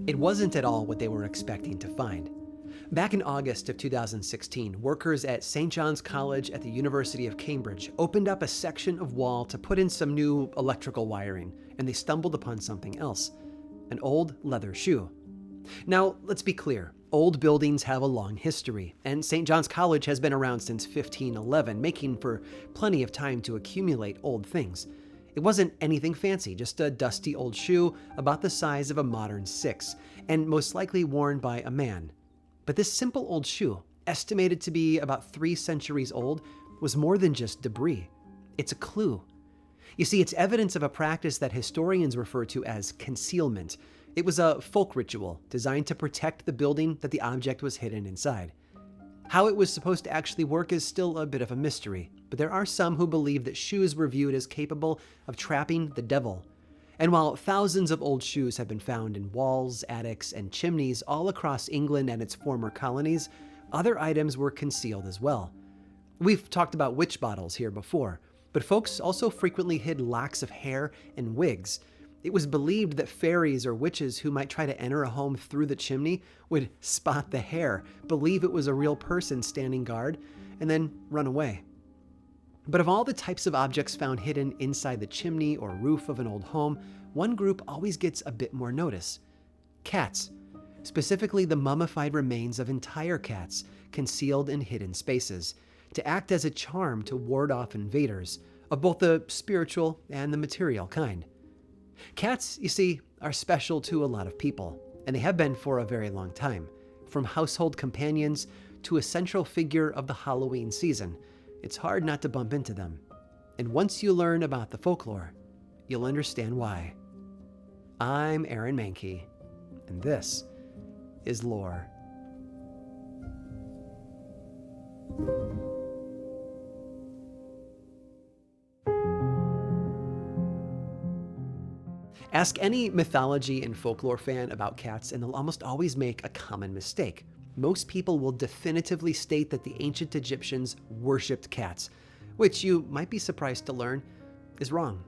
It wasn't at all what they were expecting to find. Back in August of 2016, workers at St. John's College at the University of Cambridge opened up a section of wall to put in some new electrical wiring, and they stumbled upon something else, an old leather shoe. Now, let's be clear. Old buildings have a long history, and St. John's College has been around since 1511, making for plenty of time to accumulate old things. It wasn't anything fancy, just a dusty old shoe about the size of a modern 6, and most likely worn by a man. But this simple old shoe, estimated to be about 3 centuries old, was more than just debris. It's a clue. You see, it's evidence of a practice that historians refer to as concealment. It was a folk ritual designed to protect the building that the object was hidden inside. How it was supposed to actually work is still a bit of a mystery, but there are some who believe that shoes were viewed as capable of trapping the devil. And while thousands of old shoes have been found in walls, attics, and chimneys all across England and its former colonies, other items were concealed as well. We've talked about witch bottles here before, but folks also frequently hid locks of hair and wigs. It was believed that fairies or witches who might try to enter a home through the chimney would spot the hair, believe it was a real person standing guard, and then run away. But of all the types of objects found hidden inside the chimney or roof of an old home, one group always gets a bit more notice. Cats, specifically the mummified remains of entire cats concealed in hidden spaces, to act as a charm to ward off invaders of both the spiritual and the material kind. Cats, you see, are special to a lot of people, and they have been for a very long time. From household companions to a central figure of the Halloween season, it's hard not to bump into them. And once you learn about the folklore, you'll understand why. I'm Aaron Mankey, and this is Lore. Ask any mythology and folklore fan about cats, and they'll almost always make a common mistake. Most people will definitively state that the ancient Egyptians worshipped cats, which you might be surprised to learn is wrong.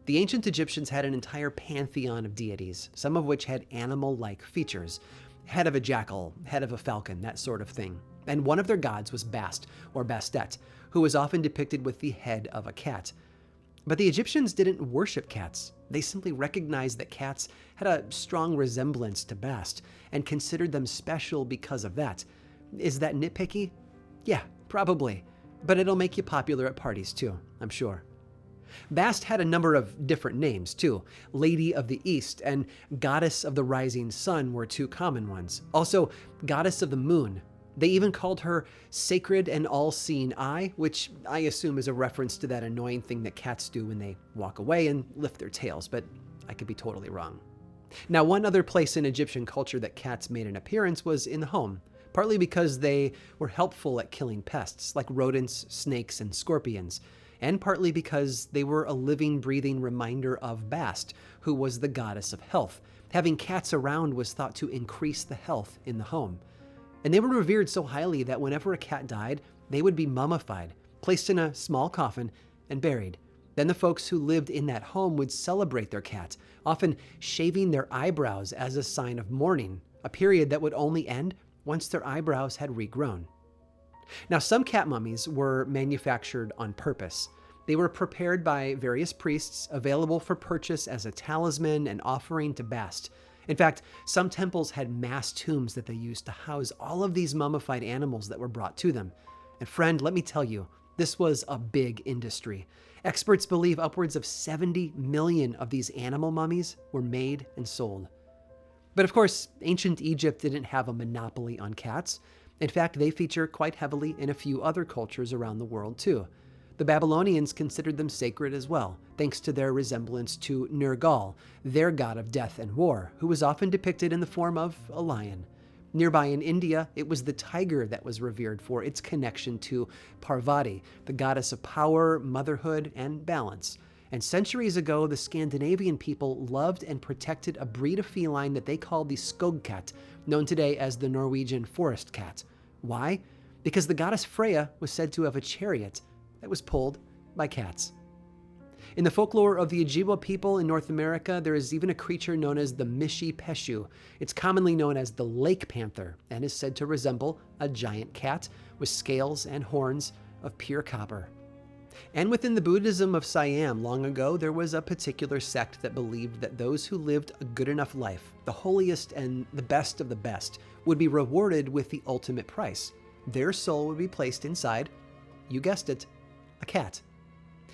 The ancient Egyptians had an entire pantheon of deities, some of which had animal-like features. Head of a jackal, head of a falcon, that sort of thing. And one of their gods was Bast, or Bastet, who was often depicted with the head of a cat. But the Egyptians didn't worship cats. They simply recognized that cats had a strong resemblance to Bast and considered them special because of that. Is that nitpicky? Yeah, probably. But it'll make you popular at parties too, I'm sure. Bast had a number of different names too. Lady of the East and Goddess of the Rising Sun were 2 common ones. Also, Goddess of the Moon. They even called her Sacred and All-Seeing Eye, which I assume is a reference to that annoying thing that cats do when they walk away and lift their tails, but I could be totally wrong. Now, one other place in Egyptian culture that cats made an appearance was in the home, partly because they were helpful at killing pests like rodents, snakes, and scorpions, and partly because they were a living, breathing reminder of Bast, who was the goddess of health. Having cats around was thought to increase the health in the home. And they were revered so highly that whenever a cat died, they would be mummified, placed in a small coffin, and buried. Then the folks who lived in that home would celebrate their cat, often shaving their eyebrows as a sign of mourning, a period that would only end once their eyebrows had regrown. Now, some cat mummies were manufactured on purpose. They were prepared by various priests, available for purchase as a talisman and offering to Bast. In fact, some temples had mass tombs that they used to house all of these mummified animals that were brought to them. And friend, let me tell you, this was a big industry. Experts believe upwards of 70 million of these animal mummies were made and sold. But of course, ancient Egypt didn't have a monopoly on cats. In fact, they feature quite heavily in a few other cultures around the world too. The Babylonians considered them sacred as well, thanks to their resemblance to Nergal, their god of death and war, who was often depicted in the form of a lion. Nearby in India, it was the tiger that was revered for its connection to Parvati, the goddess of power, motherhood, and balance. And centuries ago, the Scandinavian people loved and protected a breed of feline that they called the skogkat, known today as the Norwegian forest cat. Why? Because the goddess Freya was said to have a chariot that was pulled by cats. In the folklore of the Ojibwa people in North America, there is even a creature known as the Mishi-Peshu. It's commonly known as the lake panther and is said to resemble a giant cat with scales and horns of pure copper. And within the Buddhism of Siam long ago, there was a particular sect that believed that those who lived a good enough life, the holiest and the best of the best, would be rewarded with the ultimate price. Their soul would be placed inside, you guessed it, a cat.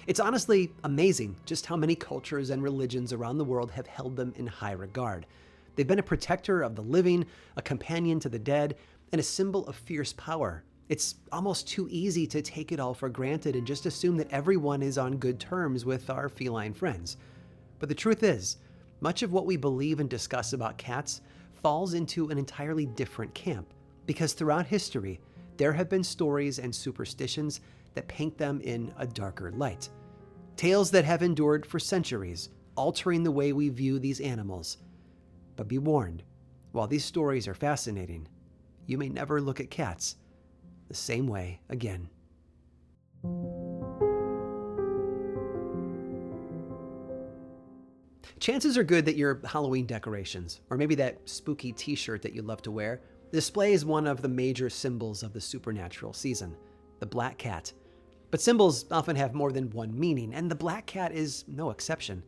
It's honestly amazing just how many cultures and religions around the world have held them in high regard. They've been a protector of the living, a companion to the dead, and a symbol of fierce power. It's almost too easy to take it all for granted and just assume that everyone is on good terms with our feline friends. But the truth is, much of what we believe and discuss about cats falls into an entirely different camp, because throughout history, there have been stories and superstitions that paint them in a darker light. Tales that have endured for centuries, altering the way we view these animals. But be warned, while these stories are fascinating, you may never look at cats the same way again. Chances are good that your Halloween decorations, or maybe that spooky t-shirt that you love to wear, displays one of the major symbols of the supernatural season, the black cat. But symbols often have more than one meaning, and the black cat is no exception.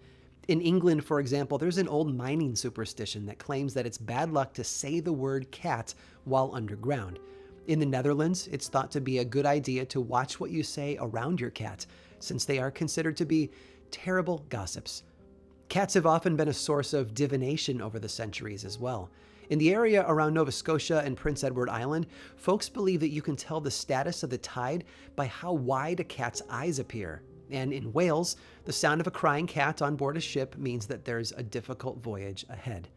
In England, for example, there's an old mining superstition that claims that it's bad luck to say the word cat while underground. In the Netherlands, it's thought to be a good idea to watch what you say around your cat, since they are considered to be terrible gossips. Cats have often been a source of divination over the centuries as well. In the area around Nova Scotia and Prince Edward Island, folks believe that you can tell the status of the tide by how wide a cat's eyes appear. And in Wales, the sound of a crying cat on board a ship means that there's a difficult voyage ahead.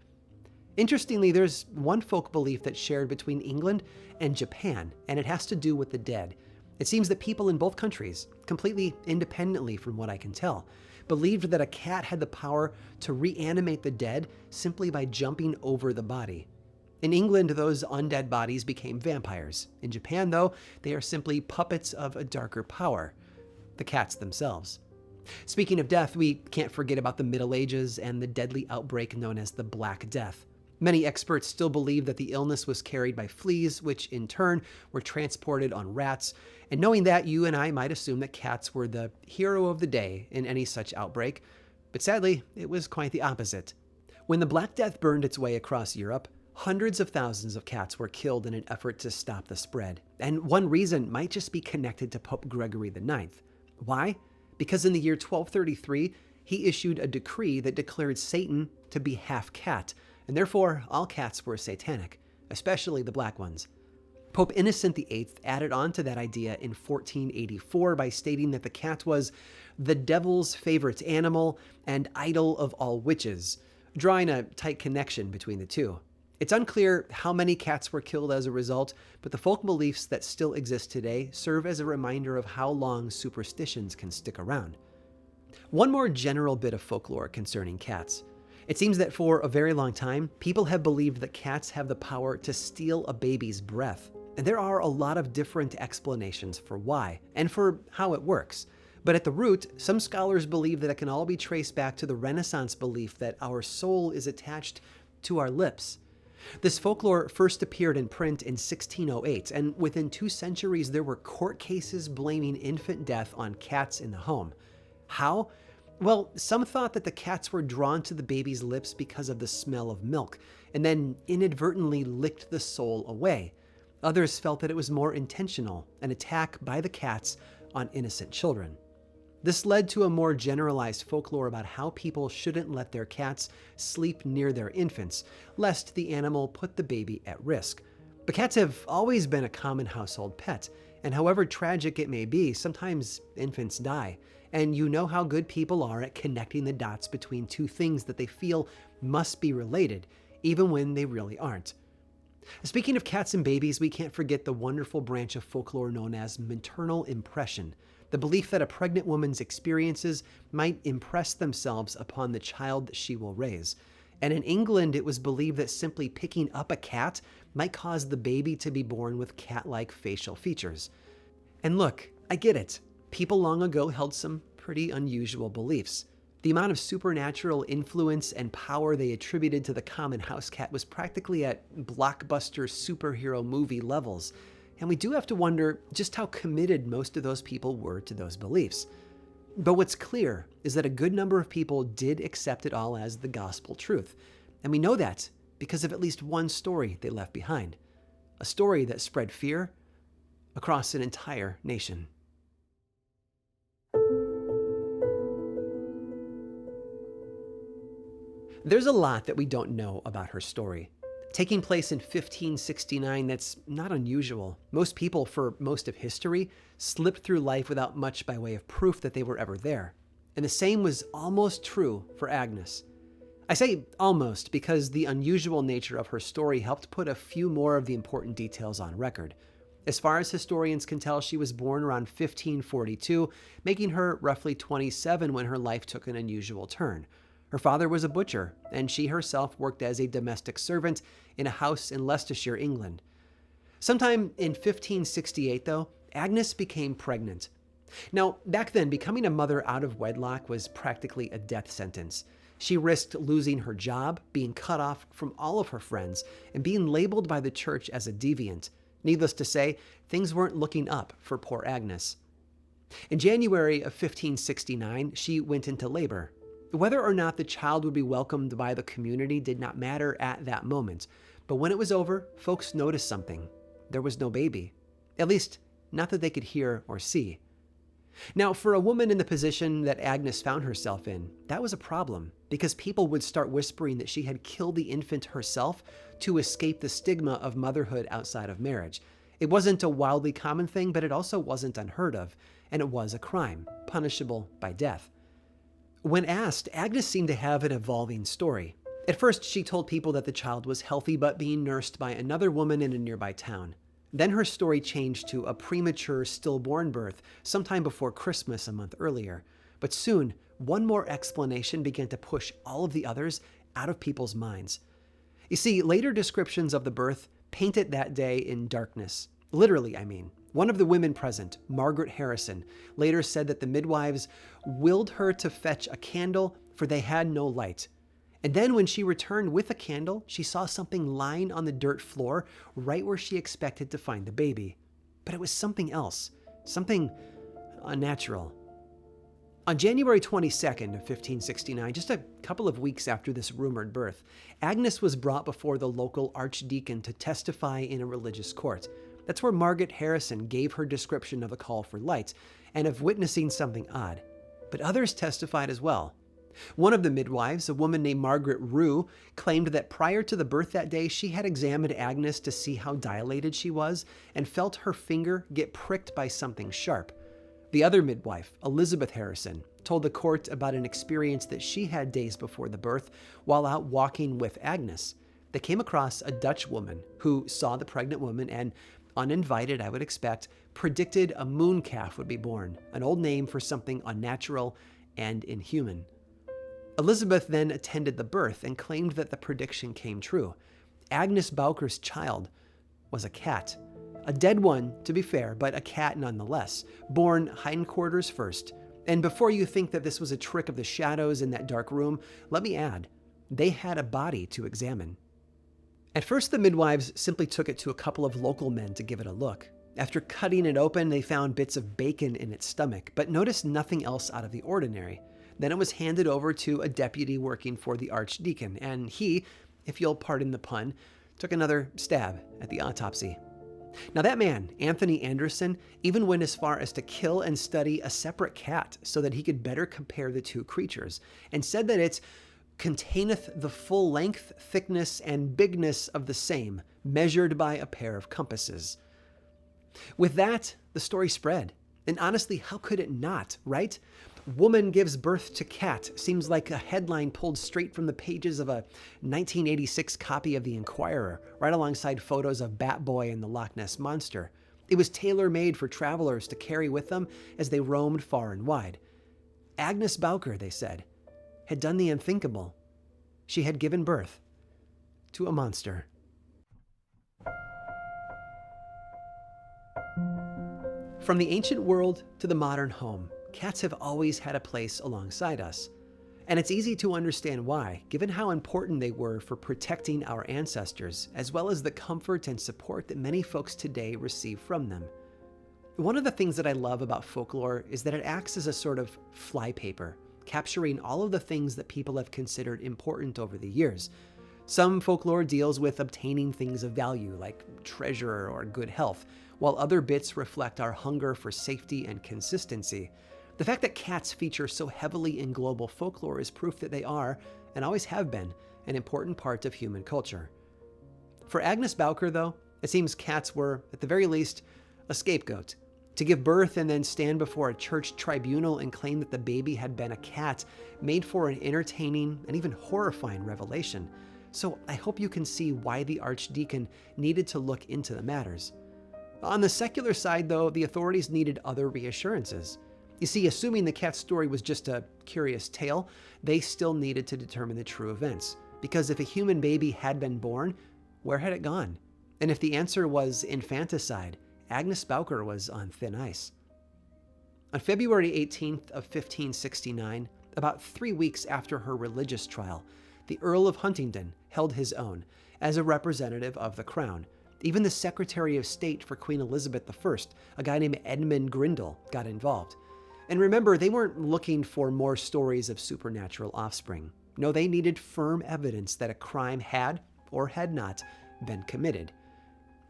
Interestingly, there's one folk belief that's shared between England and Japan, and it has to do with the dead. It seems that people in both countries, completely independently from what I can tell, believed that a cat had the power to reanimate the dead simply by jumping over the body. In England, those undead bodies became vampires. In Japan, though, they are simply puppets of a darker power, the cats themselves. Speaking of death, we can't forget about the Middle Ages and the deadly outbreak known as the Black Death. Many experts still believe that the illness was carried by fleas, which in turn were transported on rats. And knowing that, you and I might assume that cats were the hero of the day in any such outbreak. But sadly, it was quite the opposite. When the Black Death burned its way across Europe, hundreds of thousands of cats were killed in an effort to stop the spread. And one reason might just be connected to Pope Gregory IX. Why? Because in the year 1233, he issued a decree that declared Satan to be half cat, and therefore all cats were satanic, especially the black ones. Pope Innocent VIII added on to that idea in 1484 by stating that the cat was the devil's favorite animal and idol of all witches, drawing a tight connection between the two. It's unclear how many cats were killed as a result, but the folk beliefs that still exist today serve as a reminder of how long superstitions can stick around. One more general bit of folklore concerning cats. It seems that for a very long time, people have believed that cats have the power to steal a baby's breath. And there are a lot of different explanations for why, and for how it works. But at the root, some scholars believe that it can all be traced back to the Renaissance belief that our soul is attached to our lips. This folklore first appeared in print in 1608, and within 2 centuries there were court cases blaming infant death on cats in the home. How? Well, some thought that the cats were drawn to the baby's lips because of the smell of milk, and then inadvertently licked the soul away. Others felt that it was more intentional, an attack by the cats on innocent children. This led to a more generalized folklore about how people shouldn't let their cats sleep near their infants, lest the animal put the baby at risk. But cats have always been a common household pet, and however tragic it may be, sometimes infants die. And you know how good people are at connecting the dots between two things that they feel must be related, even when they really aren't. Speaking of cats and babies, we can't forget the wonderful branch of folklore known as maternal impression, the belief that a pregnant woman's experiences might impress themselves upon the child that she will raise. And in England, it was believed that simply picking up a cat might cause the baby to be born with cat-like facial features. And look, I get it. People long ago held some pretty unusual beliefs. The amount of supernatural influence and power they attributed to the common house cat was practically at blockbuster superhero movie levels. And we do have to wonder just how committed most of those people were to those beliefs. But what's clear is that a good number of people did accept it all as the gospel truth. And we know that because of at least one story they left behind. A story that spread fear across an entire nation. There's a lot that we don't know about her story. Taking place in 1569, that's not unusual. Most people, for most of history, slipped through life without much by way of proof that they were ever there. And the same was almost true for Agnes. I say almost because the unusual nature of her story helped put a few more of the important details on record. As far as historians can tell, she was born around 1542, making her roughly 27 when her life took an unusual turn. Her father was a butcher, and she herself worked as a domestic servant in a house in Leicestershire, England. Sometime in 1568, though, Agnes became pregnant. Now, back then, becoming a mother out of wedlock was practically a death sentence. She risked losing her job, being cut off from all of her friends, and being labeled by the church as a deviant. Needless to say, things weren't looking up for poor Agnes. In January of 1569, she went into labor. Whether or not the child would be welcomed by the community did not matter at that moment. But when it was over, folks noticed something. There was no baby. At least, not that they could hear or see. Now, for a woman in the position that Agnes found herself in, that was a problem, because people would start whispering that she had killed the infant herself to escape the stigma of motherhood outside of marriage. It wasn't a wildly common thing, but it also wasn't unheard of, and it was a crime, punishable by death. When asked, Agnes seemed to have an evolving story. At first, she told people that the child was healthy but being nursed by another woman in a nearby town. Then her story changed to a premature stillborn birth sometime before Christmas a month earlier. But soon, one more explanation began to push all of the others out of people's minds. You see, later descriptions of the birth painted that day in darkness. Literally, I mean. One of the women present, Margaret Harrison, later said that the midwives willed her to fetch a candle, for they had no light. And then when she returned with a candle, she saw something lying on the dirt floor right where she expected to find the baby. But it was something else, something unnatural. On January 22nd of 1569, just a couple of weeks after this rumored birth, Agnes was brought before the local archdeacon to testify in a religious court. That's where Margaret Harrison gave her description of a call for light and of witnessing something odd. But others testified as well. One of the midwives, a woman named Margaret Rue, claimed that prior to the birth that day, she had examined Agnes to see how dilated she was and felt her finger get pricked by something sharp. The other midwife, Elizabeth Harrison, told the court about an experience that she had days before the birth while out walking with Agnes. They came across a Dutch woman who saw the pregnant woman and, uninvited, I would expect, predicted a moon calf would be born, an old name for something unnatural and inhuman. Elizabeth then attended the birth and claimed that the prediction came true. Agnes Bowker's child was a cat. A dead one, to be fair, but a cat nonetheless, born hindquarters first. And before you think that this was a trick of the shadows in that dark room, let me add, they had a body to examine. At first, the midwives simply took it to a couple of local men to give it a look. After cutting it open, they found bits of bacon in its stomach, but noticed nothing else out of the ordinary. Then it was handed over to a deputy working for the archdeacon, and he, if you'll pardon the pun, took another stab at the autopsy. Now that man, Anthony Anderson, even went as far as to kill and study a separate cat so that he could better compare the two creatures, and said that it containeth the full length, thickness, and bigness of the same, measured by a pair of compasses. With that, the story spread. And honestly, how could it not, right? Woman gives birth to cat seems like a headline pulled straight from the pages of a 1986 copy of The Inquirer, right alongside photos of Bat Boy and the Loch Ness Monster. It was tailor-made for travelers to carry with them as they roamed far and wide. Agnes Bowker, they said, had done the unthinkable. She had given birth to a monster. From the ancient world to the modern home, cats have always had a place alongside us. And it's easy to understand why, given how important they were for protecting our ancestors, as well as the comfort and support that many folks today receive from them. One of the things that I love about folklore is that it acts as a sort of flypaper, capturing all of the things that people have considered important over the years. Some folklore deals with obtaining things of value, like treasure or good health, while other bits reflect our hunger for safety and consistency. The fact that cats feature so heavily in global folklore is proof that they are, and always have been, an important part of human culture. For Agnes Bowker, though, it seems cats were, at the very least, a scapegoat. To give birth and then stand before a church tribunal and claim that the baby had been a cat made for an entertaining and even horrifying revelation. So I hope you can see why the archdeacon needed to look into the matters. On the secular side, though, the authorities needed other reassurances. You see, assuming the cat's story was just a curious tale, they still needed to determine the true events. Because if a human baby had been born, where had it gone? And if the answer was infanticide, Agnes Bowker was on thin ice. On February 18th of 1569, about 3 weeks after her religious trial, the Earl of Huntingdon held his own as a representative of the crown. Even the Secretary of State for Queen Elizabeth I, a guy named Edmund Grindal, got involved. And remember, they weren't looking for more stories of supernatural offspring. No, they needed firm evidence that a crime had, or had not, been committed.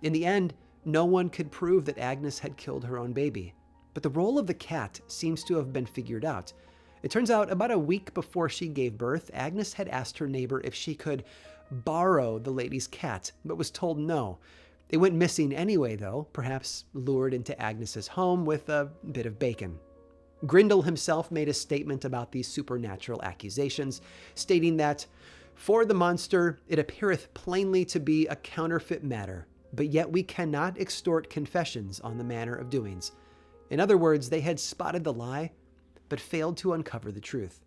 In the end, no one could prove that Agnes had killed her own baby. But the role of the cat seems to have been figured out. It turns out about a week before she gave birth, Agnes had asked her neighbor if she could borrow the lady's cat, but was told no. It went missing anyway, though, perhaps lured into Agnes's home with a bit of bacon. Grindal himself made a statement about these supernatural accusations, stating that, "For the monster it appeareth plainly to be a counterfeit matter, but yet we cannot extort confessions on the manner of doings." In other words, they had spotted the lie, but failed to uncover the truth.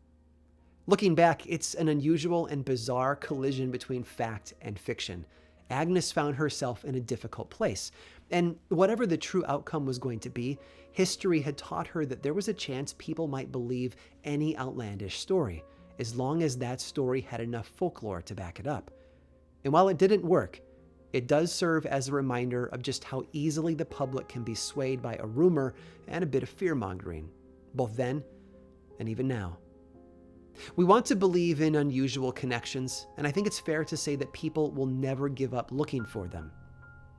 Looking back, it's an unusual and bizarre collision between fact and fiction. Agnes found herself in a difficult place, and whatever the true outcome was going to be, history had taught her that there was a chance people might believe any outlandish story, as long as that story had enough folklore to back it up. And while it didn't work, it does serve as a reminder of just how easily the public can be swayed by a rumor and a bit of fear-mongering, both then and even now. We want to believe in unusual connections, and I think it's fair to say that people will never give up looking for them.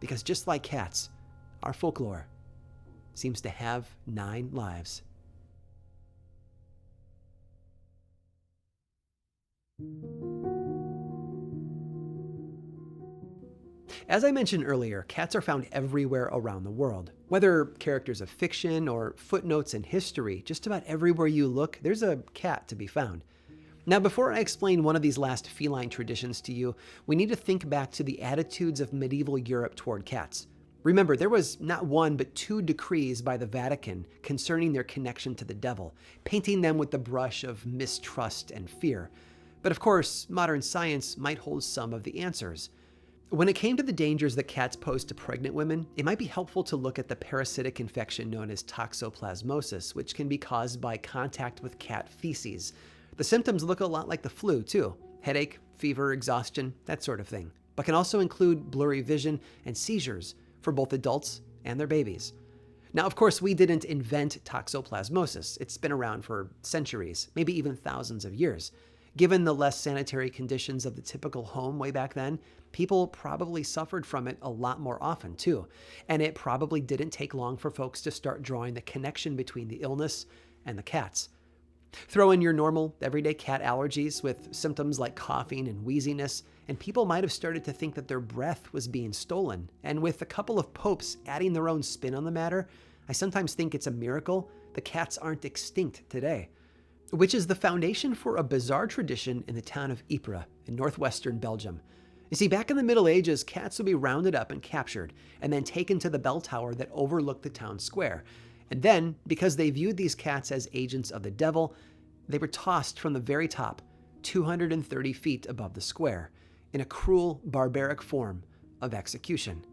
Because just like cats, our folklore seems to have 9 lives. As I mentioned earlier, cats are found everywhere around the world. Whether characters of fiction or footnotes in history, just about everywhere you look, there's a cat to be found. Now, before I explain one of these last feline traditions to you, we need to think back to the attitudes of medieval Europe toward cats. Remember, there was not 1 but 2 decrees by the Vatican concerning their connection to the devil, painting them with the brush of mistrust and fear. But of course, modern science might hold some of the answers. When it came to the dangers that cats pose to pregnant women, it might be helpful to look at the parasitic infection known as toxoplasmosis, which can be caused by contact with cat feces. The symptoms look a lot like the flu, too. Headache, fever, exhaustion, that sort of thing. But can also include blurry vision and seizures for both adults and their babies. Now, of course, we didn't invent toxoplasmosis. It's been around for centuries, maybe even thousands of years. Given the less sanitary conditions of the typical home way back then, people probably suffered from it a lot more often too. And it probably didn't take long for folks to start drawing the connection between the illness and the cats. Throw in your normal, everyday cat allergies with symptoms like coughing and wheeziness, and people might have started to think that their breath was being stolen. And with a couple of popes adding their own spin on the matter, I sometimes think it's a miracle the cats aren't extinct today. Which is the foundation for a bizarre tradition in the town of Ypres in northwestern Belgium. You see, back in the Middle Ages, cats would be rounded up and captured, and then taken to the bell tower that overlooked the town square. And then, because they viewed these cats as agents of the devil, they were tossed from the very top, 230 feet above the square, in a cruel, barbaric form of execution.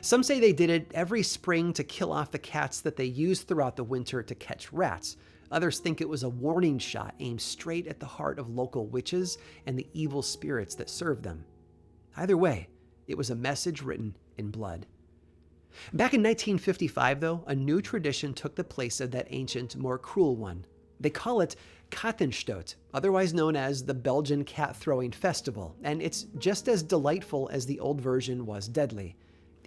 Some say they did it every spring to kill off the cats that they used throughout the winter to catch rats. Others think it was a warning shot aimed straight at the heart of local witches and the evil spirits that served them. Either way, it was a message written in blood. Back in 1955, though, a new tradition took the place of that ancient, more cruel one. They call it Kattenstoot, otherwise known as the Belgian Cat Throwing Festival, and it's just as delightful as the old version was deadly.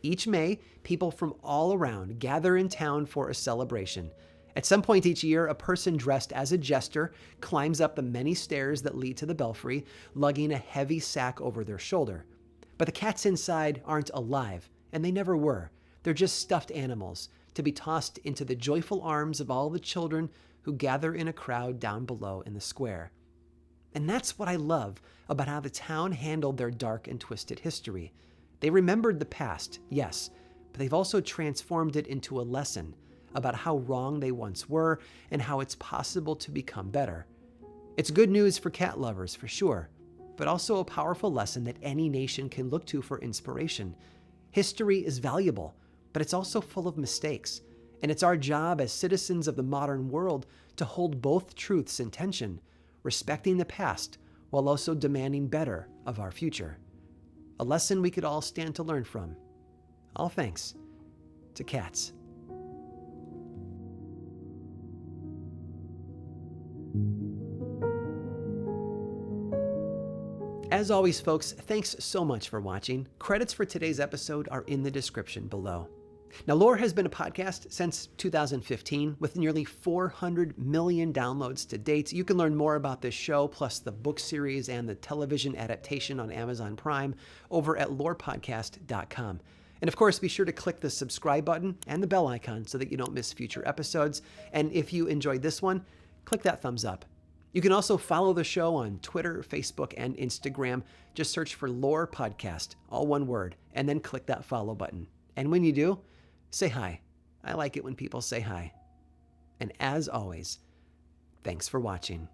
Each May, people from all around gather in town for a celebration. At some point each year, a person dressed as a jester climbs up the many stairs that lead to the belfry, lugging a heavy sack over their shoulder. But the cats inside aren't alive, and they never were. They're just stuffed animals to be tossed into the joyful arms of all the children who gather in a crowd down below in the square. And that's what I love about how the town handled their dark and twisted history. They remembered the past, yes, but they've also transformed it into a lesson about how wrong they once were and how it's possible to become better. It's good news for cat lovers, for sure, but also a powerful lesson that any nation can look to for inspiration. History is valuable, but it's also full of mistakes, and it's our job as citizens of the modern world to hold both truths in tension, respecting the past while also demanding better of our future. A lesson we could all stand to learn from. All thanks to cats. As always, folks, thanks so much for watching. Credits for today's episode are in the description below. Now, Lore has been a podcast since 2015 with nearly 400 million downloads to date. You can learn more about this show, plus the book series and the television adaptation on Amazon Prime over at lorepodcast.com. And of course, be sure to click the subscribe button and the bell icon so that you don't miss future episodes. And if you enjoyed this one, click that thumbs up. You can also follow the show on Twitter, Facebook, and Instagram. Just search for Lore Podcast, all one word, and then click that follow button. And when you do, say hi. I like it when people say hi. And as always, thanks for watching.